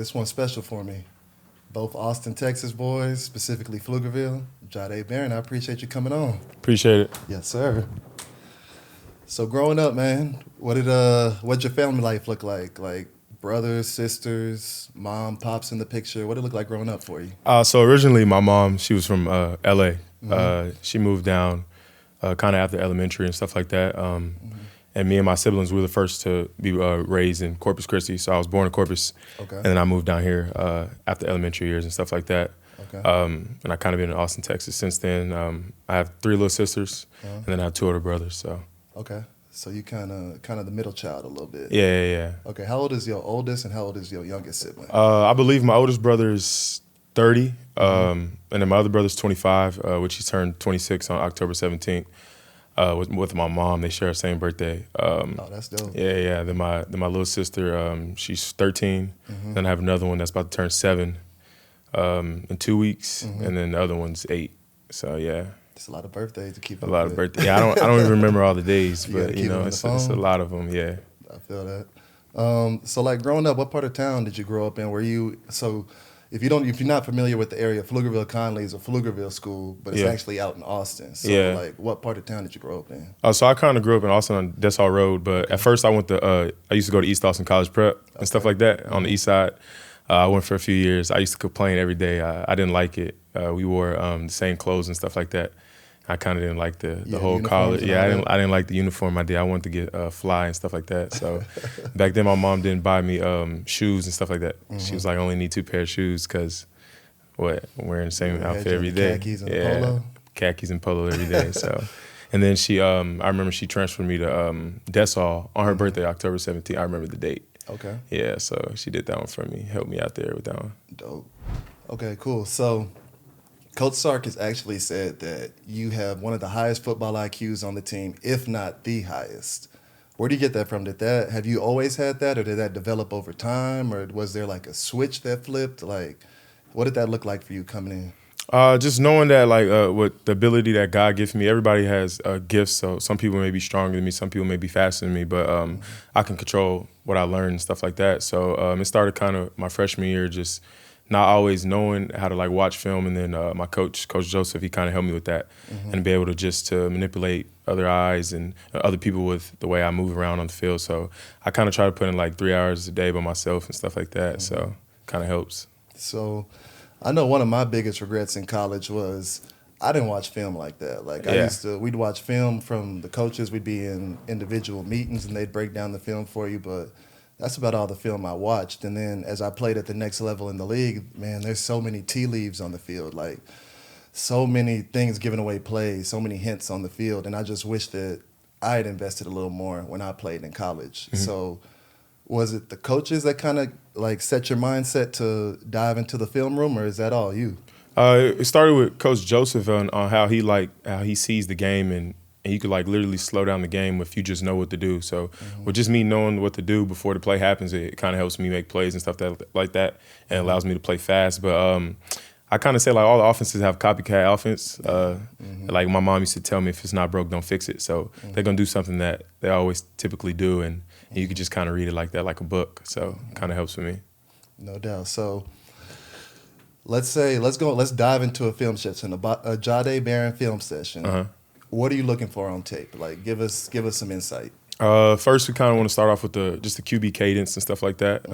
This one's special for me. Both Austin, Texas boys, specifically Pflugerville. Jahdae, Barron, I appreciate you coming on. Appreciate it. Yes, sir. So growing up, man, what'd your family life look like? Like brothers, sisters, mom, pops in the picture. What did it look like growing up for you? So originally, my mom, she was from L.A. She moved down kind of after elementary and stuff like that. And me and my siblings were the first to be raised in Corpus Christi. So I was born in Corpus, Okay. and then I moved down here after elementary years and stuff like that. Okay. And I kind of been in Austin, Texas since then. I have 3 little sisters, and then I have 2 older brothers. So Okay. So you kind of the middle child a little bit. yeah. Okay. How old is your oldest and how old is your youngest sibling? I believe my oldest brother is 30, and then my other brother's 25, which he turned 26 on October 17th. With my mom, they share the same birthday. Oh, that's dope. Yeah. Then my little sister, she's 13. Then I have another one that's about to turn 7 in 2 weeks, and then the other one's 8. So yeah, It's a lot of birthdays to keep a up lot with. of birthdays. Yeah, I don't even remember all the days, You gotta but keep them on the it's a phone? lot of them. Yeah. I feel that. So like growing up, what part of town did you grow up in? If you're not familiar with the area, Pflugerville Conley is a Pflugerville school, but it's Yeah. actually out in Austin. So Yeah. like what part of town did you grow up in? So I kind of grew up in Austin on Dessau Road, but at first I used to go to East Austin College Prep and stuff like that on the east side. I went for a few years. I used to complain every day. I didn't like it. We wore the same clothes and stuff like that. I kind of didn't like the whole uniforms college. and Yeah, all I didn't like the uniform idea. I wanted to get fly and stuff like that. So back then my mom didn't buy me shoes and stuff like that. She was like, I only need 2 pair of shoes because I'm wearing the same Yeah, outfit had you every in the day. khakis and the polo? Khakis and polo every day. So, and then I remember she transferred me to Dessau on her birthday, October 17th. I remember the date. Okay. Yeah, so she did that one for me, helped me out there with that one. Dope. Okay, cool. So Coach Sark has actually said that you have one of the highest football IQs on the team, if not the highest. Where do you get that from? Have you always had that, or did that develop over time, or was there like a switch that flipped? Like, what did that look like for you coming in? Just knowing that, with the ability that God gives me, everybody has gifts. So some people may be stronger than me, some people may be faster than me, but I can control what I learn and stuff like that. So it started kind of my freshman year, just not always knowing how to watch film, and then my Coach Joseph, he kind of helped me with that, and be able to manipulate other eyes and other people with the way I move around on the field. So I kind of try to put in 3 hours a day by myself and stuff like that. So kind of helps. So I know one of my biggest regrets in college was I didn't watch film like that. We'd watch film from the coaches. We'd be in individual meetings and they'd break down the film for you, but that's about all the film I watched. And then as I played at the next level in the league, man, there's so many tea leaves on the field, so many things giving away plays, so many hints on the field. And I just wish that I had invested a little more when I played in college. So was it the coaches that kind of set your mindset to dive into the film room, or is that all you? It started with Coach Joseph on how he sees the game, and you could literally slow down the game if you just know what to do. So with just me knowing what to do before the play happens, it kind of helps me make plays and stuff like that, and allows me to play fast. But I kind of say all the offenses have copycat offense. Like my mom used to tell me, if it's not broke, don't fix it. So they're gonna do something that they always typically do, and you could just kind of read it like that, like a book. So it kind of helps for me. No doubt. So let's dive into a film session, a Jahdae Barron film session. What are you looking for on tape? Give us some insight. First, we kind of want to start off with the QB cadence and stuff like that.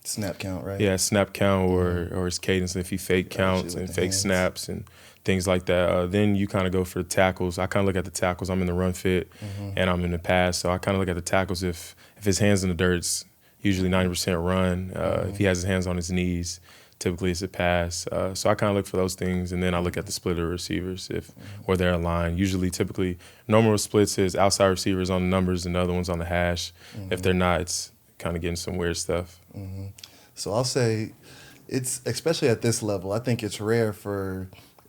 Snap count, right? Yeah, snap count or his cadence, if he fake counts and fake snaps and things like that. Then you kind of go for the tackles. I kind of look at the tackles. I'm in the run fit and I'm in the pass, so I kind of look at the tackles. If his hand's in the dirt, it's usually 90% run. If he has his hands on his knees, typically it's a pass. So I kind of look for those things, and then I look at the splitter receivers or they're aligned. Typically, normal splits is outside receivers on the numbers and the other ones on the hash. If they're not, it's kind of getting some weird stuff. So I'll say it's, especially at this level, I think it's rare for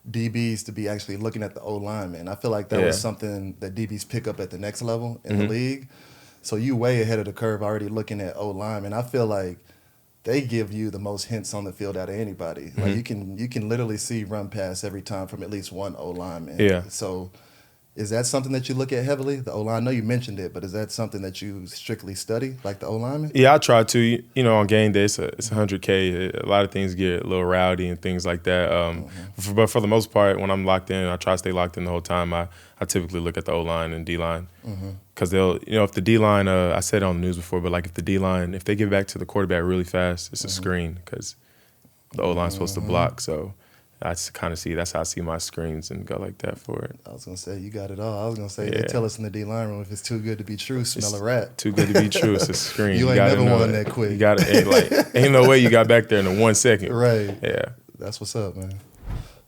DBs to be actually looking at the O-lineman. I feel like that was something that DBs pick up at the next level in the league. So you way ahead of the curve already looking at O-linemen. I feel like they give you the most hints on the field out of anybody. You can literally see run pass every time from at least one O-lineman. Yeah. So Is that something that you look at heavily, the O-line? I know you mentioned it, but is that something that you strictly study, like the O-lineman? Yeah, I try to. You know, on game day, it's 100K. A lot of things get a little rowdy and things like that. But for the most part, when I'm locked in, I try to stay locked in the whole time. I typically look at the O-line and D-line. Because they'll, you know, if the D-line, I said it on the news before, but like if the D-line, if they get back to the quarterback really fast, it's a screen because the O-line's supposed to block. So I kind of see, that's how I see my screens and go like that for it. I was going to say, you got it all. I was going to say, they tell us in the D-line room, if it's too good to be true, smell a rat. Too good to be true, it's a screen. You ain't never won that quick. You got it. Ain't no way you got back there in 1 second. Right. Yeah. That's what's up, man.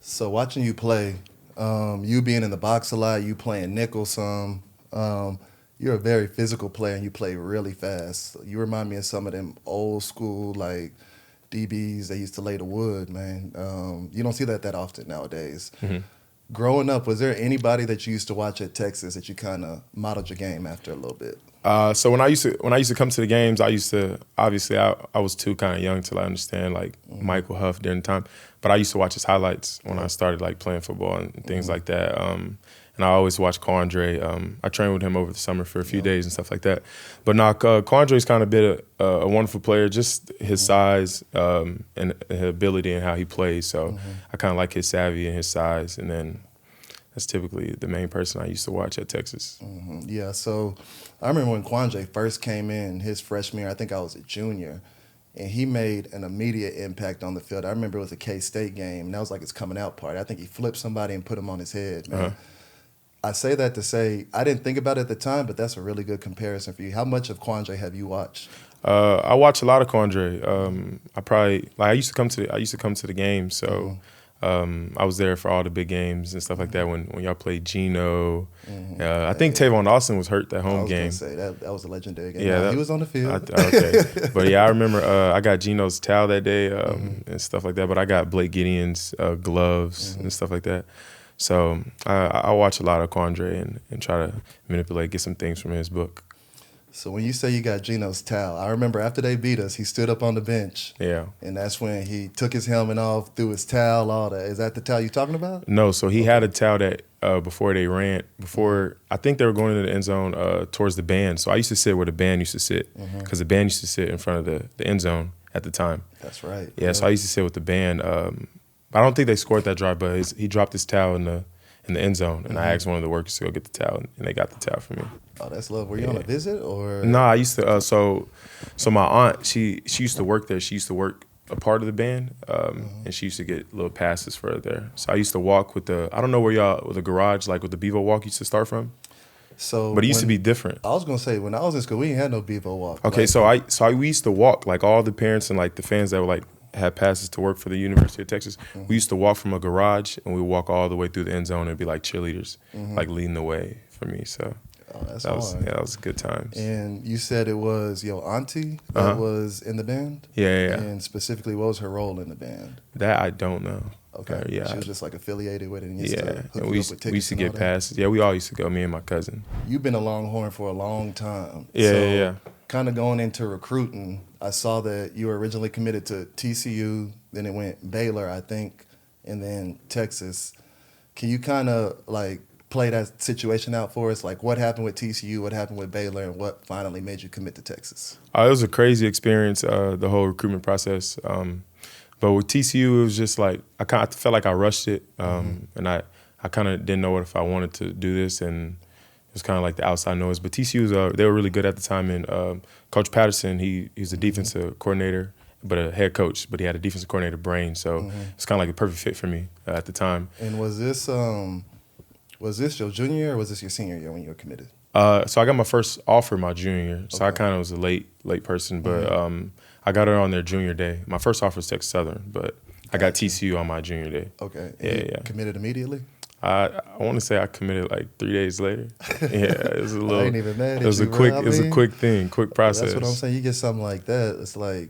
So watching you play, you being in the box a lot, you playing nickel some, you're a very physical player and you play really fast. You remind me of some of them old school, like, DBs that used to lay the wood, man. You don't see that often nowadays. Growing up, was there anybody that you used to watch at Texas that you kind of modeled your game after a little bit? So when I used to come to the games, I was too kind of young till I understand like Michael Huff during the time, but I used to watch his highlights when I started like playing football and things like that. And I always watch Quandre. I trained with him over the summer for a few days and stuff like that. But now Quandre's kind of been a wonderful player, just his size and his ability and how he plays. So I kind of like his savvy and his size. And then that's typically the main person I used to watch at Texas. Yeah, so I remember when Quandre first came in his freshman year, I think I was a junior, and he made an immediate impact on the field. I remember it was a K-State game, and that was like his coming out party. I think he flipped somebody and put him on his head, man. I say that to say, I didn't think about it at the time, but that's a really good comparison for you. How much of Quandre have you watched? I watch a lot of Quandre. I used to come to the games, so I was there for all the big games and stuff like that when y'all played Geno. I think Tavon Austin was hurt that home game. I was going to say, that was a legendary game. Yeah, he was on the field. Okay. But yeah, I remember I got Geno's towel that day and stuff like that, but I got Blake Gideon's gloves and stuff like that. So I watch a lot of Quandre and try to manipulate, get some things from his book. So when you say you got Geno's towel, I remember after they beat us, he stood up on the bench. Yeah. And that's when he took his helmet off, threw his towel, all that. Is that the towel you're talking about? No, so he had a towel that before I think they were going into the end zone towards the band. So I used to sit where the band used to sit because the band used to sit in front of the end zone at the time. That's right. Yeah, so I used to sit with the band. I don't think they scored that drive, but he dropped his towel in the end zone, and I asked one of the workers to go get the towel, and they got the towel for me. Oh, that's love. Were you on a visit or? No, I used to. So my aunt, she used to work there. She used to work a part of the band, and she used to get little passes for it there. So I used to walk with I don't know where with the garage, like with the Bevo walk used to start from. So, but it used to be different. I was gonna say when I was in school, we ain't had no Bevo walk. Okay, we used to walk like all the parents and like the fans that were like had passes to work for the University of Texas. We used to walk from a garage and we would walk all the way through the end zone and be like cheerleaders, like leading the way for me. So that was a good times. And you said it was your auntie that was in the band? Yeah. And specifically, what was her role in the band? That I don't know. Okay. Yeah. She was just like affiliated with it and used to hook you up with tickets. We used to get passes. Yeah, we all used to go, me and my cousin. You've been a Longhorn for a long time. Yeah. Kind of going into recruiting, I saw that you were originally committed to TCU, then it went Baylor, I think, and then Texas. Can you kind of like play that situation out for us? Like what happened with TCU, what happened with Baylor, and what finally made you commit to Texas? It was a crazy experience, the whole recruitment process. But with TCU, it was just like I felt like I rushed it, and I kind of didn't know if I wanted to do this, and it was kind of like the outside noise. But TCU, they were really good at the time, and Coach Patterson, he's a defensive coordinator, but a head coach, but he had a defensive coordinator brain, so it's kind of like a perfect fit for me at the time. And was this your junior year or was this your senior year when you were committed? So I got my first offer my junior year, so I kind of was a late person, but I got it on their junior day. My first offer was Texas Southern, but I got TCU on my junior day. Okay. Yeah. Committed immediately? I want to say I committed like 3 days later. Yeah, it was a little. I ain't even mad at you. It was a quick thing, quick process. That's what I'm saying. You get something like that, it's like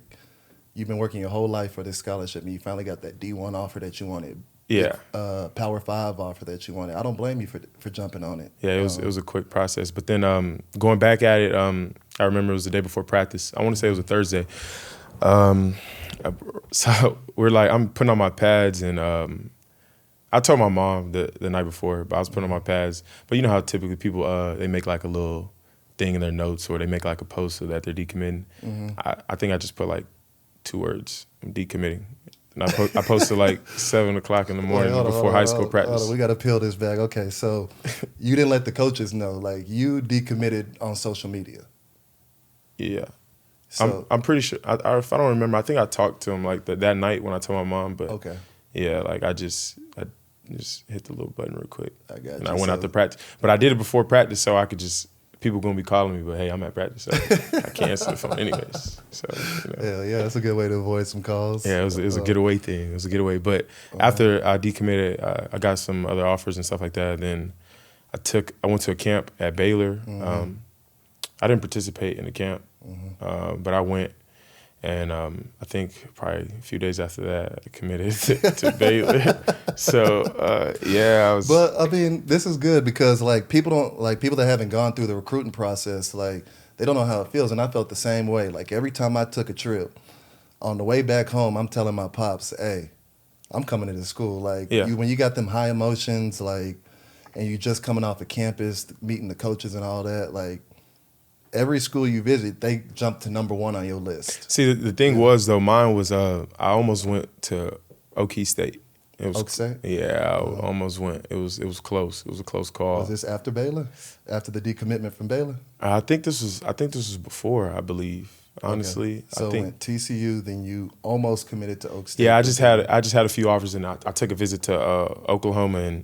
you've been working your whole life for this scholarship, and you finally got that D1 offer that you wanted. Yeah. Power 5 offer that you wanted. I don't blame you for jumping on it. Yeah, it was a quick process. But then going back at it, I remember it was the day before practice. I want to say it was a Thursday. So I'm putting on my pads and I told my mom the night before, but I was putting on my pads. But you know how typically people they make like a little thing in their notes, or they make like a post so that they're decommitting. I think I just put like 2 words: I'm decommitting. And I posted like 7 o'clock in the morning before high school practice. We got to peel this back. Okay, so you didn't let the coaches know, like you decommitted on social media. Yeah. So, I'm pretty sure. If I don't remember, I think I talked to him like that night when I told my mom. But okay. Yeah, like I just hit the little button real quick. I got you. And I went out to practice. But I did it before practice, so I could just, people going to be calling me, but hey, I'm at practice, so I can't answer the phone anyways. So, Yeah, that's a good way to avoid some calls. Yeah, it was a getaway thing. It was a getaway. But after I decommitted, I got some other offers and stuff like that. Then I went to a camp at Baylor. I didn't participate in the camp, but I went. And I think probably a few days after that, I committed to Baylor. So I was. But I mean, this is good because like people that haven't gone through the recruiting process, like they don't know how it feels. And I felt the same way. Like every time I took a trip, on the way back home, I'm telling my pops, "Hey, I'm coming to this school." Like when you got them high emotions, like, and you just coming off of campus, meeting the coaches and all that, like. Every school you visit, they jump to number 1 on your list. See, the thing was, though, mine was I almost went to Okie State. Okie State? Yeah, I almost went. It was close. It was a close call. Was this after Baylor? After the decommitment from Baylor? I think this was before, I believe. Honestly, okay. So I think when TCU, then you almost committed to Okie State. Yeah, I just had a few offers, and I took a visit to Oklahoma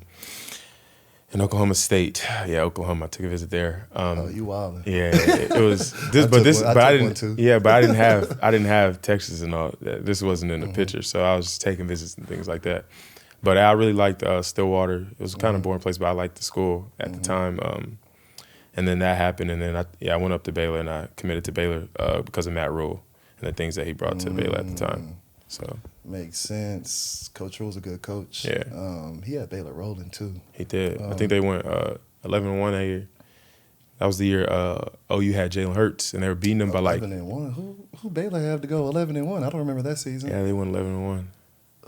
and Oklahoma State. Yeah, Oklahoma. I took a visit there. You wildin'. Yeah, it was this, I didn't. Yeah, but I didn't have Texas and all that. This wasn't in the picture, so I was just taking visits and things like that. But I really liked Stillwater. It was kind of a boring place, but I liked the school at the time. And then that happened, and then I went up to Baylor, and I committed to Baylor because of Matt Rule and the things that he brought to Baylor at the time. So makes sense. Coach Rule's a good coach. Yeah. He had Baylor rolling too. He did. I think they went 11-1 that year. That was the year OU had Jalen Hurts, and they were beating them by like 11-1. Who Baylor have to go 11-1? I don't remember that season. Yeah, they went 11-1.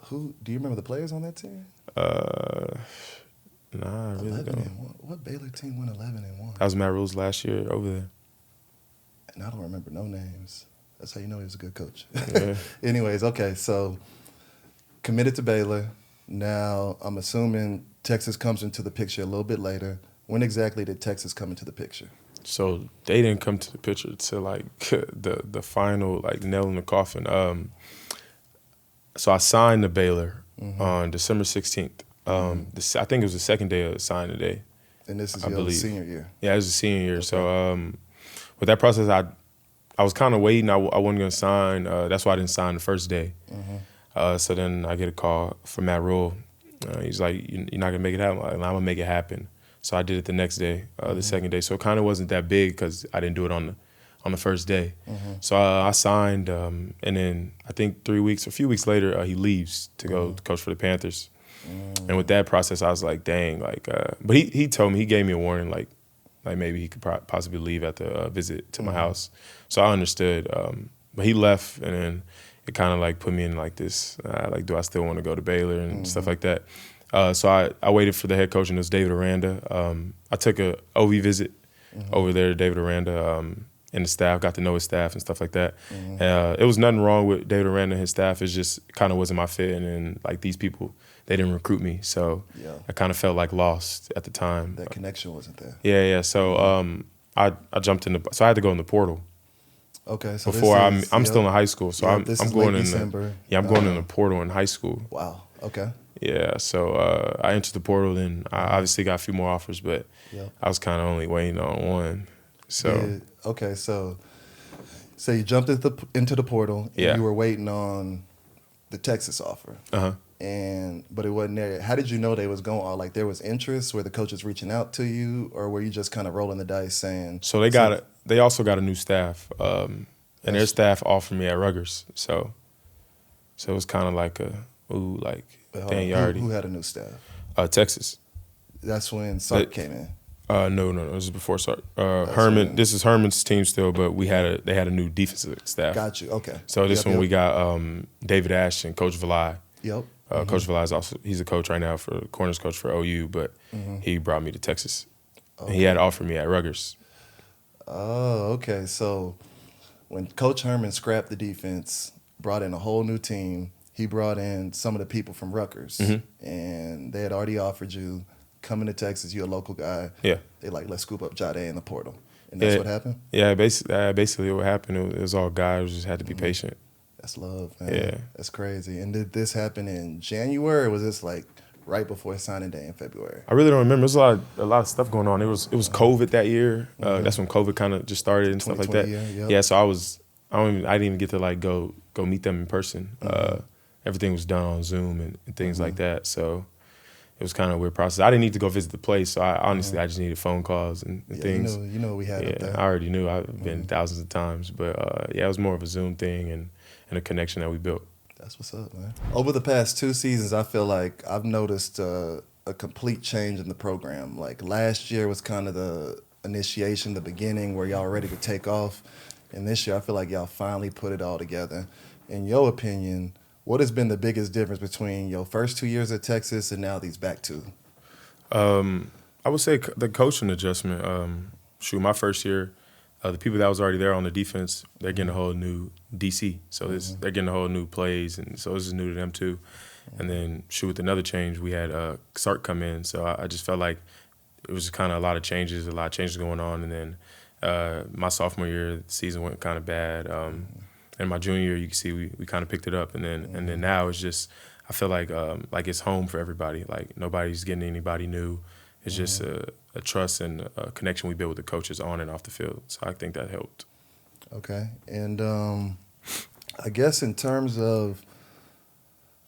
Who do you remember the players on that team? Nah, I really don't. What Baylor team went 11-1? That was Matt Rule's last year over there. And I don't remember no names. That's how you know he was a good coach. Yeah. Anyways, okay, so committed to Baylor. Now I'm assuming Texas comes into the picture a little bit later. When exactly did Texas come into the picture? So they didn't come to the picture till like the final like nail in the coffin. So I signed to Baylor on December 16th. I think it was the second day of signing day. And this is your senior year. Yeah, it was a senior year. Okay. So with that process, I was kind of waiting. I wasn't going to sign. That's why I didn't sign the first day. So then I get a call from Matt Rule. He's like, "You're not going to make it happen." I'm going to make it happen. So I did it the next day, the second day. So it kind of wasn't that big because I didn't do it on the first day. So I signed, and then I think a few weeks later, he leaves to go coach for the Panthers. And with that process, I was like, dang, like, but he told me, he gave me a warning, like maybe he could possibly leave at the visit to my house. So I understood. But he left, and then it kind of like put me in like this, like, do I still want to go to Baylor and stuff like that? So I waited for the head coach, and it was David Aranda. I took a OV visit over there to David Aranda and the staff, got to know his staff and stuff like that. It was nothing wrong with David Aranda and his staff. It just kind of wasn't my fit, and then like these people, they didn't recruit me, so I kind of felt like lost at the time. That connection wasn't there. Yeah. So I jumped in so I had to go in the portal. Okay, so before I'm still in high school, so I'm going in December. I'm going in the portal in high school. Wow. Okay. Yeah, so I entered the portal, and I obviously got a few more offers, but I was kind of only waiting on one. So okay, so you jumped into the portal, and you were waiting on the Texas offer. But it wasn't there. How did you know they was going? Like there was interest? Were the coaches reaching out to you, or were you just kind of rolling the dice saying? So they also got a new staff, and their staff offered me at Rutgers. So it was kind of like dang, you already. Who had a new staff? Texas. That's when Sark came in. No, this is before Sark. Herman. This is Herman's team still, but they had a new defensive staff. Got you. Okay. So this one we got David Ash and Coach Valai. Yep. Coach Velaz he's a coach right now corners coach for OU, but he brought me to Texas. Okay. He had offered me at Rutgers. Oh, okay. So when Coach Herman scrapped the defense, brought in a whole new team, he brought in some of the people from Rutgers, and they had already offered you coming to Texas. You're a local guy. Yeah. They let's scoop up Jahdae in the portal, and that's what happened. Yeah, basically what happened. It was all guys. Just had to be patient. That's love, man. Yeah, that's crazy. And did this happen in January, or was this right before signing day in February? I really don't remember. There's a lot of stuff going on. It was COVID that year. That's when COVID kind of just started and stuff like that. Yep. Yeah, so I didn't even get to go meet them in person. Everything was done on Zoom and things like that. So it was kind of a weird process. I didn't need to go visit the place, so I just needed phone calls and things. You know what we had up there. I already knew. I've been thousands of times, but it was more of a Zoom thing and a connection that we built. That's what's up, man. Over the past 2 seasons, I feel like I've noticed a complete change in the program. Like last year was kind of the initiation, the beginning where y'all were ready to take off. And this year, I feel like y'all finally put it all together. In your opinion, what has been the biggest difference between your first 2 years at Texas and now these back 2? I would say the coaching adjustment. My first year, the people that was already there on the defense, they're getting a whole new DC. So they're getting a whole new plays, and so this is new to them too. And then with another change, we had Sark come in. So I just felt like it was kind of a lot of changes going on. And then my sophomore year, the season went kind of bad. And my junior year, you can see we kind of picked it up. And then now it's just, I feel like it's home for everybody. Like nobody's getting anybody new. It's just a trust and a connection we built with the coaches on and off the field. So I think that helped. Okay. And I guess in terms of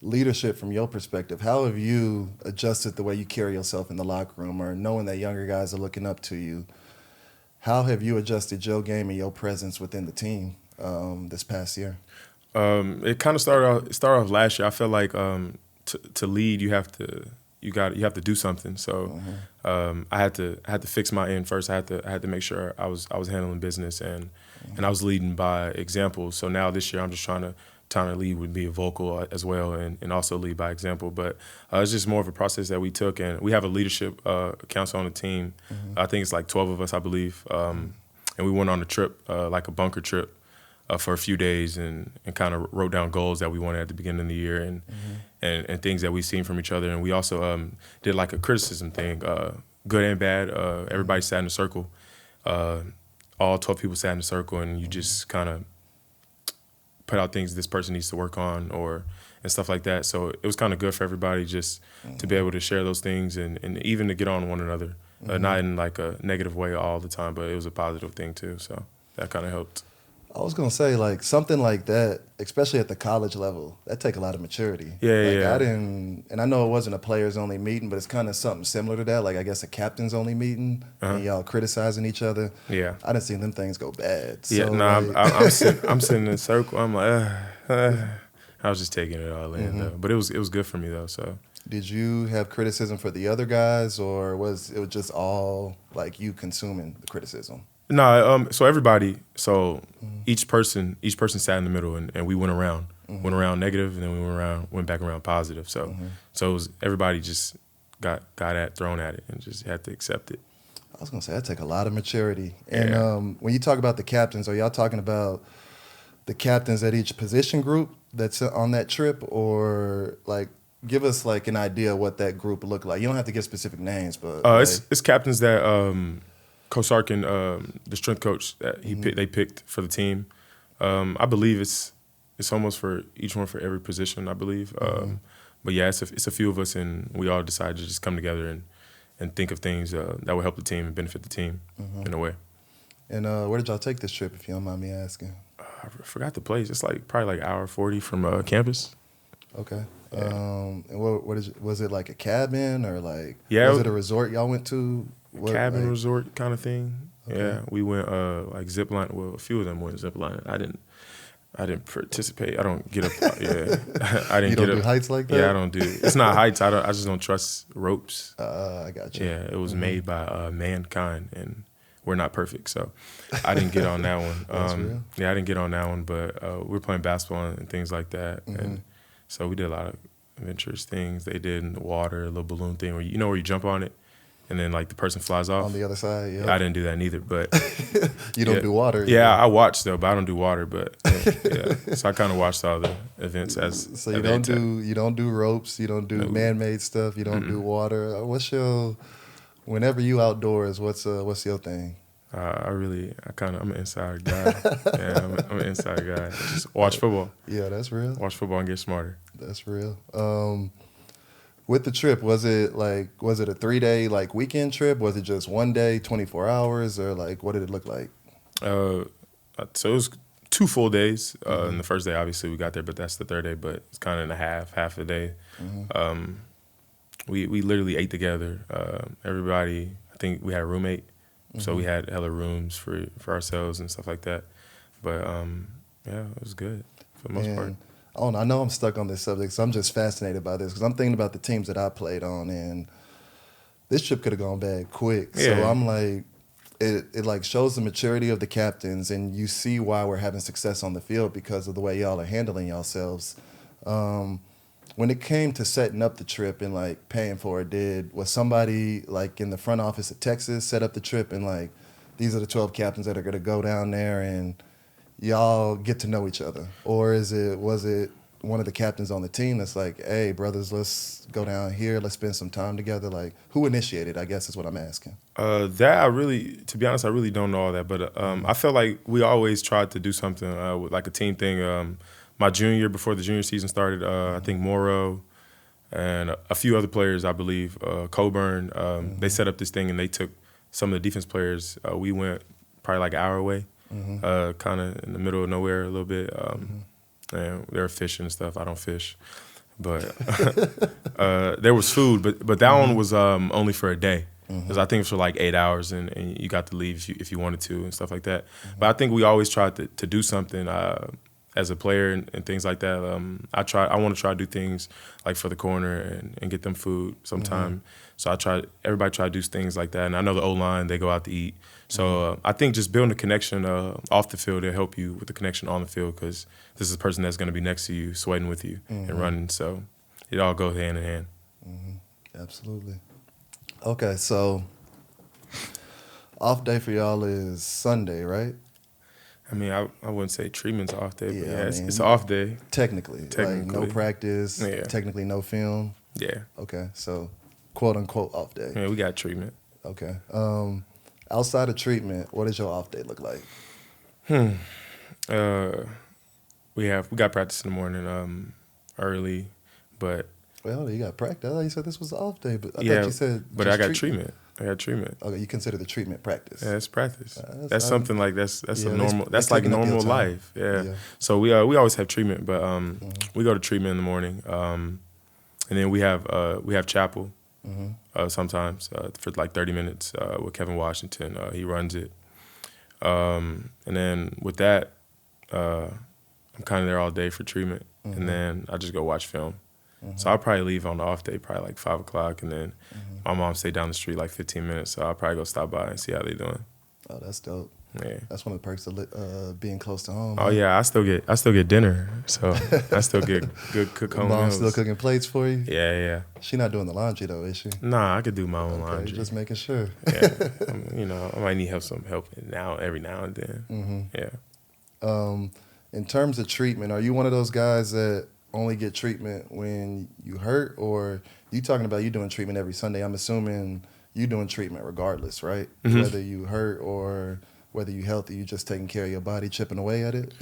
leadership from your perspective, how have you adjusted the way you carry yourself in the locker room, or knowing that younger guys are looking up to you? How have you adjusted your game and your presence within the team this past year? It kind of started off last year. I felt like to lead, you have to do something. So I had to fix my end first. I had to make sure I was handling business and I was leading by example. So now this year I'm just trying to lead with being vocal as well and also lead by example. But it's just more of a process that we took, and we have a leadership council on the team. I think it's 12 of us, I believe. And we went on a trip, a bunker trip, for a few days and kind of wrote down goals that we wanted at the beginning of the year and things that we've seen from each other. And we also did a criticism thing, good and bad. Everybody sat in a circle. All 12 people sat in a circle, and you just kind of put out things this person needs to work on and stuff like that. So it was kind of good for everybody just to be able to share those things and even to get on one another, not in a negative way all the time, but it was a positive thing too. So that kind of helped. I was going to say, something like that, especially at the college level, that take a lot of maturity. Yeah. And I know it wasn't a players-only meeting, but it's kind of something similar to that. I guess a captains-only meeting, and y'all criticizing each other. Yeah. I didn't see them things go bad. So, I'm sitting in a circle. I'm like, I was just taking it all in, though. But it was good for me, though, so. Did you have criticism for the other guys, or was it just all, you consuming the criticism? No, so everybody, each person sat in the middle, and we went around negative, and then we went back around positive. So it was everybody just got thrown at it and just had to accept it. I was gonna say that take a lot of maturity. And when you talk about the captains, are y'all talking about the captains at each position group that's on that trip, or give us an idea of what that group looked like? You don't have to give specific names, but it's captains that. Coach Sarkin, the strength coach that they picked for the team, I believe it's almost for each one for every position, I believe. But yeah, it's a few of us, and we all decided to just come together and think of things that would help the team and benefit the team in a way. And where did y'all take this trip, if you don't mind me asking? I forgot the place. It's probably hour 40 from campus. Okay. Yeah. And was it a cabin or was it a resort y'all went to? Cabin resort kind of thing. Okay. Yeah, we went zip line. Well, a few of them went zip line. I didn't participate. I don't get up. Yeah, I didn't. You don't do heights like that. Yeah, I don't do. It's not heights. I just don't trust ropes. I got you. Yeah, it was made by mankind, and we're not perfect. So I didn't get on that one. That's real? Yeah, I didn't get on that one. But we were playing basketball and things like that, and so we did a adventurous things they did in the water, a little balloon thing where where you jump on it and then like the person flies off. On the other side, yeah. I didn't do that neither, but you don't do water. Yeah, I watched though, but I don't do water. But yeah. So I kind of watched all the events as. So you don't do ropes, you don't do man-made stuff, you don't do water. Whenever you outdoors, what's your thing? I'm an insider guy. Yeah, I'm an insider guy. Just watch football. Yeah, that's real. Watch football and get smarter. That's real. With the trip, was it a 3-day like weekend trip? Was it just one day, 24 hours, or like what did it look like? So it was 2 full days. And the first day, obviously, we got there, but that's the third day. But it's kind of in a half a day. We literally ate together. Everybody, I think we had a roommate, so we had hella rooms for ourselves and stuff like that. But yeah, it was good for the most part. I know I'm stuck on this subject, so I'm just fascinated by this because I'm thinking about the teams that I played on, and this trip could have gone bad quick. Yeah. So I'm like, it like shows the maturity of the captains, and you see why we're having success on the field because of the way y'all are handling yourselves. When it came to setting up the trip and like paying for it, was somebody like in the front office at Texas set up the trip and like these are the 12 captains that are going to go down there and y'all get to know each other? Or was it one of the captains on the team that's like, hey, brothers, let's go down here, let's spend some time together? Like, who initiated, I guess is what I'm asking. To be honest, I really don't know all that. But I felt like we always tried to do something with like a team thing. My junior year, before the junior season started, I think Morrow and a few other players, I believe, Coburn, they set up this thing and they took some of the defense players. We went probably like an hour away. Kind of in the middle of nowhere a little bit. And they were fishing and stuff. I don't fish. But there was food. But that one was only for a day. Because I think it was for like 8 hours and you got to leave if you wanted to and stuff like that. But I think we always tried to do something as a player and things like that. I want to try to do things like for the corner and get them food sometime. So everybody try to do things like that. And I know the O-line, they go out to eat. So I think just building a connection off the field will help you with the connection on the field because this is a person that's going to be next to you, sweating with you and running. So it all goes hand in hand. Absolutely. Okay, so off day for y'all is Sunday, right? I mean, I wouldn't say treatment's off day, but yeah, it's an off day. Technically. Like no practice, technically no film. Yeah. Okay, so quote unquote off day. Yeah, we got treatment. Okay. Outside of treatment, what does your off day look like? We got practice in the morning early, but well, you got practice. I thought you said this was the off day, but I thought you said. But I got treatment. I got treatment. Okay, you consider the treatment practice? Yeah, it's practice. That's something like that's a normal. That's like normal life. Yeah. So we always have treatment, but we go to treatment in the morning, and then we have chapel sometimes for like 30 minutes with Kevin Washington. He runs it, and then with that, I'm kind of there all day for treatment, and then I just go watch film. So I'll probably leave on the off day, probably like 5 o'clock, and then my mom stay down the street like 15 minutes. So I'll probably go stop by and see how they doing. Oh, that's dope. Yeah, that's one of the perks of being close to home. Oh yeah, I still get dinner, so I still get good cook home Mom's meals. Still cooking plates for you? Yeah. She not doing the laundry though, is she? Nah, I could do my own laundry. Just making sure. Yeah, I might need some help every now and then. Yeah. In terms of treatment, are you one of those guys that only get treatment when you hurt, or you talking about you doing treatment every Sunday? I'm assuming you doing treatment regardless, right? Whether you hurt or whether you healthy, you just taking care of your body, chipping away at it?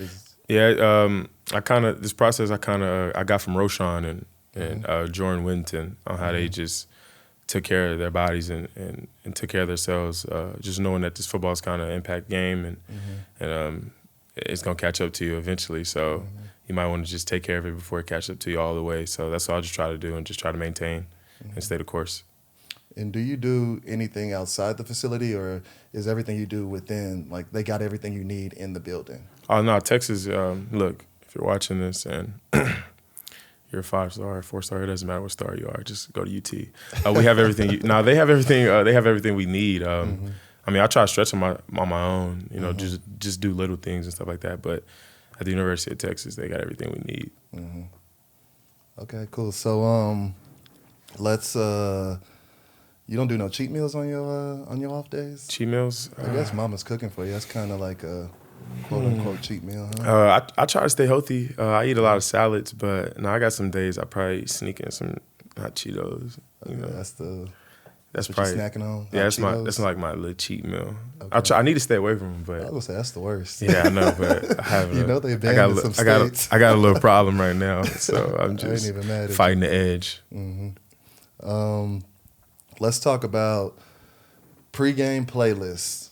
Yeah, I got from Roshan and Jordan Whittington on how they just took care of their bodies and took care of themselves, just knowing that this football is kind of an impact game and it's going to catch up to you eventually. So you might want to just take care of it before it catches up to you all the way. So that's what I just try to do and just try to maintain and stay the course. And do you do anything outside the facility, or is everything you do within, like they got everything you need in the building? Oh, no, Texas, look, if you're watching this and you're a 5-star, 4-star, it doesn't matter what star you are, just go to UT. We have everything. They have everything. They have everything we need. I mean, I try to stretch on my own, just do little things and stuff like that. But at the University of Texas, they got everything we need. Okay, cool. So let's you don't do no cheat meals on your off days? Cheat meals? I guess mama's cooking for you. That's kind of like a quote unquote cheat meal, huh? I try to stay healthy. I eat a lot of salads, but no, I got some days I probably sneak in some hot Cheetos. You know, That's what probably you're snacking on. yeah. Hot That's like my little cheat meal. Okay. I need to stay away from them, I was but gonna say that's the worst. yeah, I know. But I have You know they I banned got in a some li- I got states. I got a little problem right now, so I'm I ain't just even mad at fighting the edge. Let's talk about pregame playlists.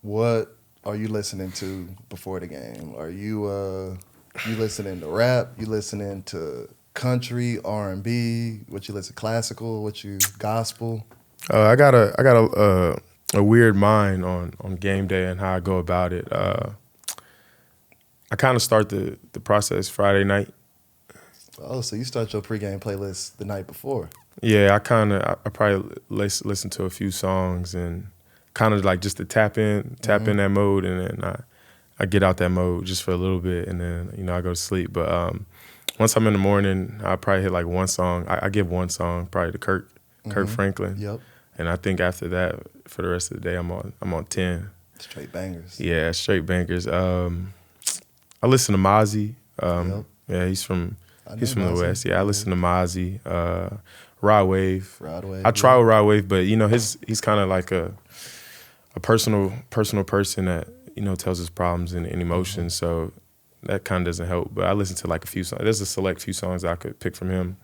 What are you listening to before the game? Are you listening to rap? You listening to country, R&B? What you listen classical? What you gospel? I got a weird mind on game day and how I go about it. I kind of start the process Friday night. Oh, so you start your pregame playlist the night before? Yeah, I probably listen to a few songs and kind of like just to tap in that mode, and then I get out that mode just for a little bit, and then I go to sleep. But once I'm in the morning, I probably hit like one song. I give one song probably to Kirk Franklin. Yep. And I think after that, for the rest of the day, I'm on 10. Straight bangers. Yeah, straight bangers. I listen to Mozzie. Yep. Yeah, he's from the Mozzie. West. Yeah, I listen to Mozzie. Rod Wave. Wave. I try with Rod Wave, but he's kind of like a personal person that tells his problems and emotions. So that kind of doesn't help. But I listen to like a few songs. There's a select few songs I could pick from him.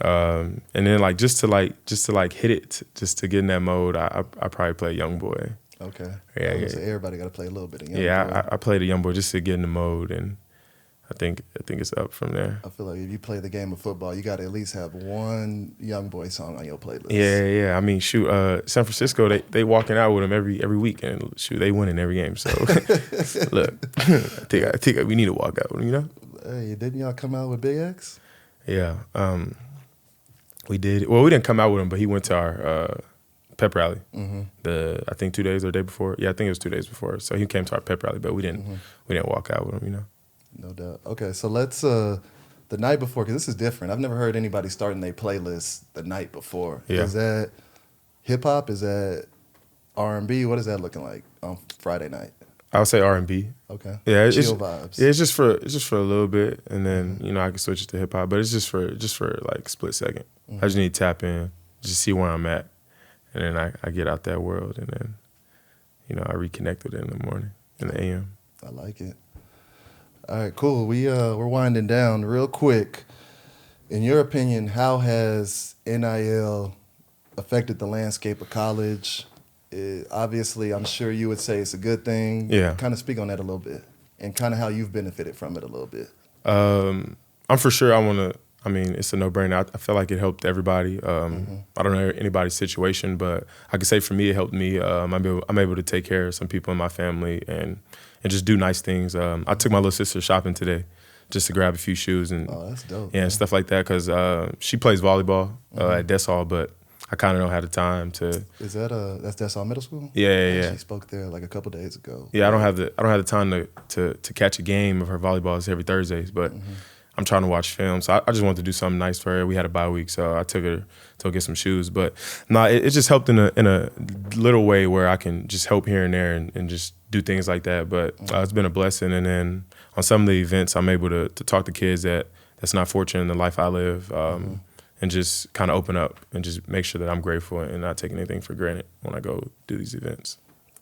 And then like just to hit it, just to get in that mode, I probably play Young Boy. Okay. Yeah. So everybody got to play a little bit of Young Boy. Yeah, I played a Young Boy just to get in the mode, and I think it's up from there. I feel like if you play the game of football, you got to at least have one Young Boy song on your playlist. Yeah. I mean, shoot, San Francisco, they walking out with him every week, and shoot, they winning every game. So look, I think we need to walk out with him. Hey, didn't y'all come out with Big X? Yeah. We did. Well, we didn't come out with him, but he went to our pep rally. I think 2 days or the day before. Yeah, I think it was 2 days before. So he came to our pep rally, but we didn't walk out with him. No doubt. Okay, so let's the night before, because this is different. I've never heard anybody starting their playlist the night before. Yeah. Is that hip hop? Is that R&B? What is that looking like on Friday night? I would say R&B. Okay. Yeah, chill vibes. Yeah, it's just for a little bit, and then I can switch it to hip hop. But it's just for like a split second. I just need to tap in, just see where I'm at, and then I get out that world, and then I reconnect with it in the morning, in the AM. I like it. All right, cool. We're winding down real quick. In your opinion, how has NIL affected the landscape of college? Obviously, I'm sure you would say it's a good thing. Yeah. Kind of speak on that a little bit, and kind of how you've benefited from it a little bit. I'm for sure. It's a no-brainer. I feel like it helped everybody. I don't know anybody's situation, but I can say for me, it helped me. I'm able to take care of some people in my family and just do nice things. I took my little sister shopping today just to grab a few shoes and that's dope. Yeah, and stuff like that, because she plays volleyball at Dessall, but I kind of don't have the time to. Is that that's Dessall Middle School? Yeah. She spoke there like a couple days ago. Yeah, I don't have the time to catch a game of her volleyball. It's every Thursdays, but I'm trying to watch film, so I just wanted to do something nice for her. We had a bye week, so I took her to go get some shoes. But no, it just helped in a little way where I can just help here and there and just do things like that. But it's been a blessing. And then on some of the events, I'm able to talk to kids that's not fortunate in the life I live, and just kind of open up and just make sure that I'm grateful and not take anything for granted when I go do these events.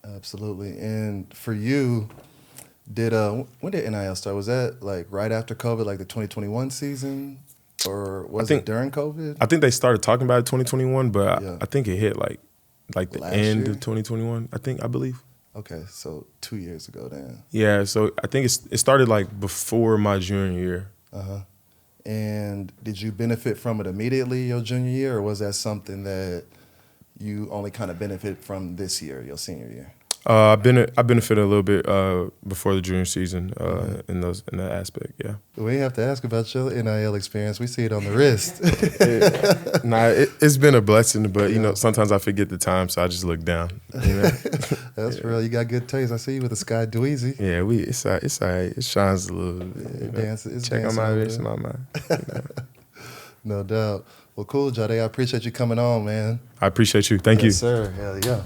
Absolutely. And for you, when did NIL start? Was that like right after COVID, like the 2021 season? Or was it during COVID? I think they started talking about it 2021, but Yeah. I think it hit like the Last end year? of 2021, I believe. Okay, so 2 years ago then. Yeah, so I think it started like before my junior year. And did you benefit from it immediately your junior year, or was that something that you only kind of benefit from this year, your senior year? I benefited a little bit before the junior season in that aspect. Yeah. We have to ask about your NIL experience. We see it on the wrist. It's been a blessing, but you know, sometimes I forget the time, so I just look down. You know? That's real. You got good taste. I see you with the Sky Dweezy. Yeah, it's all right. It shines a little bit. Check on my wrist, my mind. You know? No doubt. Well, cool, Jahdae. I appreciate you coming on, man. I appreciate you. Thank you. Yes, sir. Hell yeah.